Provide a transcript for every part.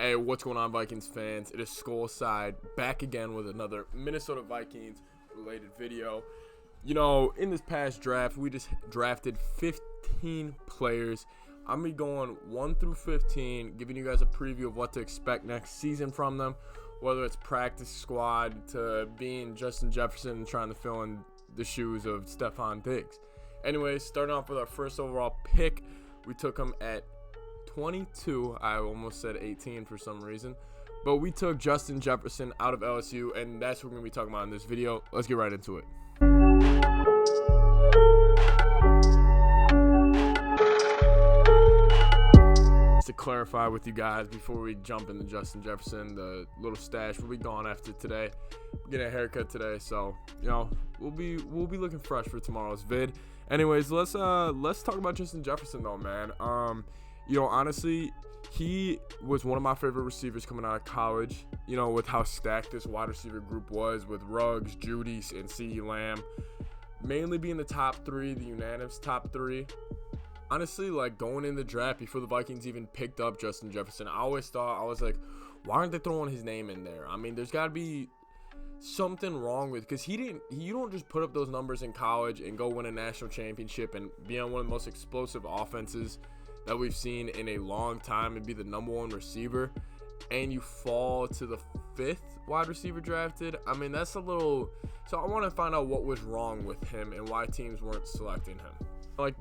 Hey, what's going on, Vikings fans? It is Skol side back again with another Minnesota Vikings related video. You know, in this past draft, we just drafted 15 players. I'm going to be going 1 through 15, giving you guys a preview of what to expect next season from them, whether it's practice squad to being Justin Jefferson and trying to fill in the shoes of Stephon Diggs. Anyways, starting off with our first overall pick, we took him at 22. I almost said 18 for some reason, but we took Justin Jefferson out of LSU, and that's what we're going to be talking about in this video. Let's get right into it. To clarify with you guys before we jump into Justin Jefferson, the little stash will be gone after today. We're getting a haircut today, so you know we'll be looking fresh for tomorrow's vid. Anyways, let's talk about Justin Jefferson though, man. You know, honestly, he was one of my favorite receivers coming out of college. You know, with how stacked this wide receiver group was with Ruggs, Judy, and CeeDee Lamb, mainly being the top three, the unanimous top three. Honestly, like going in the draft before the Vikings even picked up Justin Jefferson, I always thought, I was like, why aren't they throwing his name in there? I mean, there's got to be something wrong with, because you don't just put up those numbers in college and go win a national championship and be on one of the most explosive offenses that we've seen in a long time and be the #1 receiver, and you fall to the 5th wide receiver drafted. I mean, that's a little. So I want to find out what was wrong with him and why teams weren't selecting him. I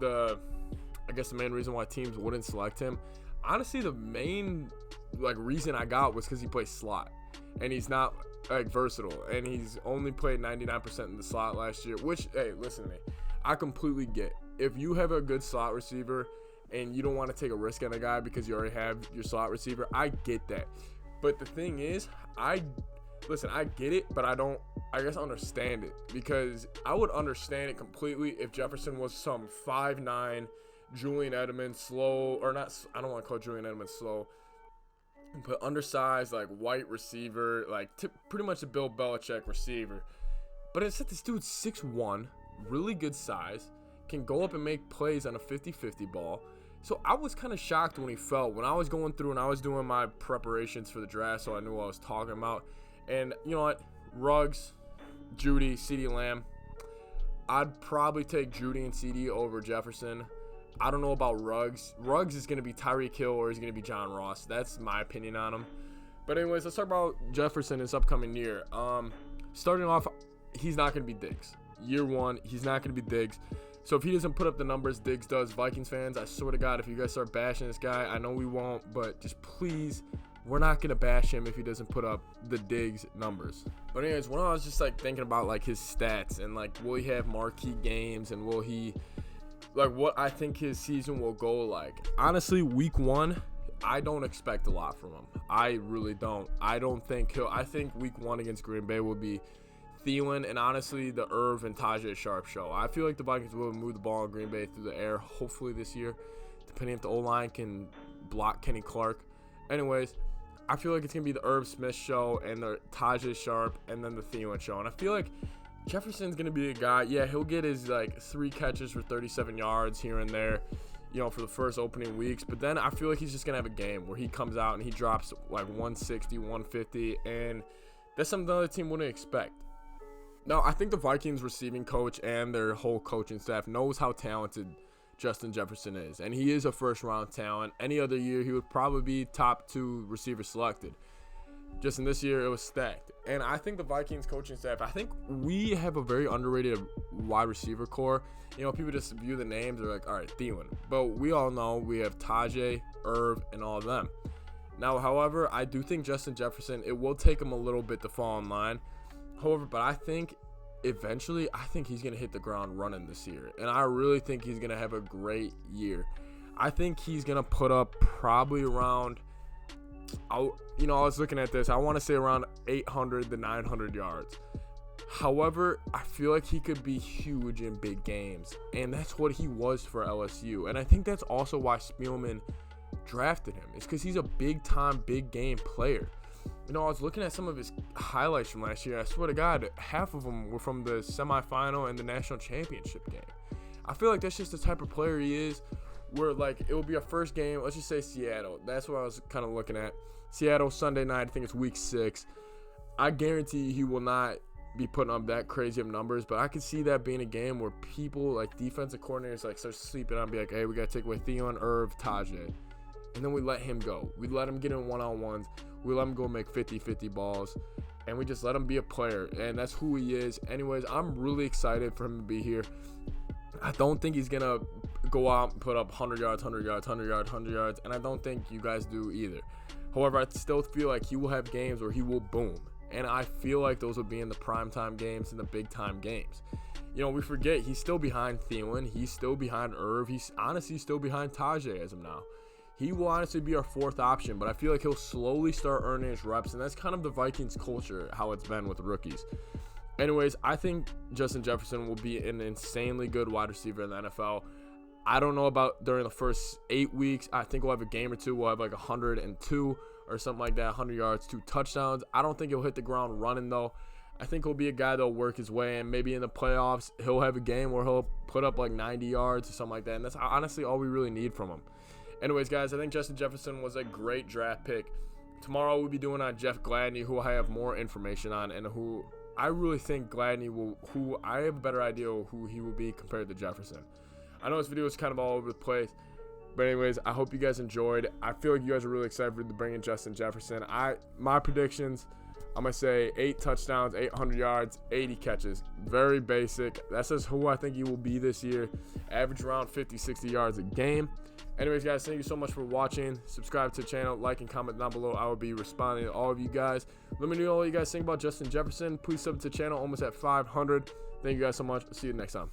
guess the main reason why teams wouldn't select him, honestly, the main reason I got was because he plays slot, and he's not versatile, and he's only played 99% in the slot last year. Which, hey, listen to me, I completely get. If you have a good slot receiver and you don't want to take a risk on a guy because you already have your slot receiver, I get that. But the thing is, I get it, but I don't, I guess, understand it, because I would understand it completely if Jefferson was some 5'9", Julian Edelman, slow, or not, I don't want to call Julian Edelman slow, but undersized, white receiver, pretty much a Bill Belichick receiver. But instead, this dude's 6'1", really good size, can go up and make plays on a 50-50 ball. So I was kind of shocked when he fell. When I was going through and I was doing my preparations for the draft, so I knew what I was talking about. And you know what? Ruggs, Judy, CeeDee Lamb. I'd probably take Judy and CeeDee over Jefferson. I don't know about Ruggs. Ruggs is going to be Tyreek Hill or he's going to be John Ross. That's my opinion on him. But anyways, let's talk about Jefferson this upcoming year. Starting off, he's not going to be Diggs. Year one, he's not going to be Diggs. So if he doesn't put up the numbers Diggs does, Vikings fans, I swear to God, if you guys start bashing this guy, I know we won't, but just please, we're not going to bash him if he doesn't put up the Diggs numbers. But anyways, when I was just thinking about his stats and will he have marquee games and will he, what I think his season will go like. Honestly, week 1, I don't expect a lot from him. I really don't. I think week 1 against Green Bay will be Thielen and honestly the Irv and Tajay Sharp show. I feel like the Vikings will move the ball in Green Bay through the air, hopefully this year, depending if the O-line can block Kenny Clark. Anyways, I feel like it's going to be the Irv Smith show and the Tajay Sharp and then the Thielen show. And I feel like Jefferson's going to be a guy, yeah, he'll get his 3 catches for 37 yards here and there, you know, for the first opening weeks. But then I feel like he's just going to have a game where he comes out and he drops 160, 150, and that's something the other team wouldn't expect. Now, I think the Vikings receiving coach and their whole coaching staff knows how talented Justin Jefferson is, and he is a first-round talent. Any other year, he would probably be top 2 receiver selected. Just in this year, it was stacked. And I think the Vikings coaching staff, I think we have a very underrated wide receiver core. You know, people just view the names, they're like, all right, Thielen. But we all know we have Tajay, Irv, and all of them. Now, however, I do think Justin Jefferson, it will take him a little bit to fall in line. However, but I think eventually, he's going to hit the ground running this year. And I really think he's going to have a great year. I think he's going to put up probably around, I was looking at this, I want to say around 800 to 900 yards. However, I feel like he could be huge in big games. And that's what he was for LSU. And I think that's also why Spielman drafted him. It's because he's a big-time, big-game player. You know, I was looking at some of his highlights from last year. I swear to God, half of them were from the semifinal and the national championship game. I feel like that's just the type of player he is. where like it will be a first game. Let's just say Seattle. That's what I was kind of looking at. Seattle Sunday night. I think it's week 6. I guarantee he will not be putting up that crazy of numbers, but I could see that being a game where people like defensive coordinators like start sleeping on, be like, hey, we gotta take away Thielen, Irv, Tajay, and then we let him go. We let him get in one-on-ones. We let him go make 50-50 balls, and we just let him be a player, and that's who he is. Anyways, I'm really excited for him to be here. I don't think he's gonna go out and put up 100 yards, 100 yards, 100 yards, 100 yards, and I don't think you guys do either. However, I still feel like he will have games where he will boom. And I feel like those will be in the primetime games and the big-time games. You know, we forget he's still behind Thielen. He's still behind Irv. He's honestly still behind Tajay as of now. He will honestly be our 4th option, but I feel like he'll slowly start earning his reps, and that's kind of the Vikings culture, how it's been with rookies. Anyways, I think Justin Jefferson will be an insanely good wide receiver in the NFL. I don't know about during the first 8 weeks. I think we'll have a game or two. We'll have like 102 or something like that, 100 yards, 2 touchdowns. I don't think he'll hit the ground running, though. I think he'll be a guy that'll work his way, and maybe in the playoffs, he'll have a game where he'll put up like 90 yards or something like that, and that's honestly all we really need from him. Anyways, guys, I think Justin Jefferson was a great draft pick. Tomorrow we'll be doing on Jeff Gladney, who I have more information on, and who I really think Gladney who I have a better idea of who he will be compared to Jefferson. I know this video is kind of all over the place, but anyways, I hope you guys enjoyed. I feel like you guys are really excited to bring in Justin Jefferson. My predictions, I'm going to say 8 touchdowns, 800 yards, 80 catches. Very basic. That's just who I think he will be this year. Average around 50, 60 yards a game. Anyways, guys, thank you so much for watching. Subscribe to the channel, like and comment down below. I will be responding to all of you guys. Let me know what you guys think about Justin Jefferson. Please sub to the channel, almost at 500. Thank you guys so much. See you next time.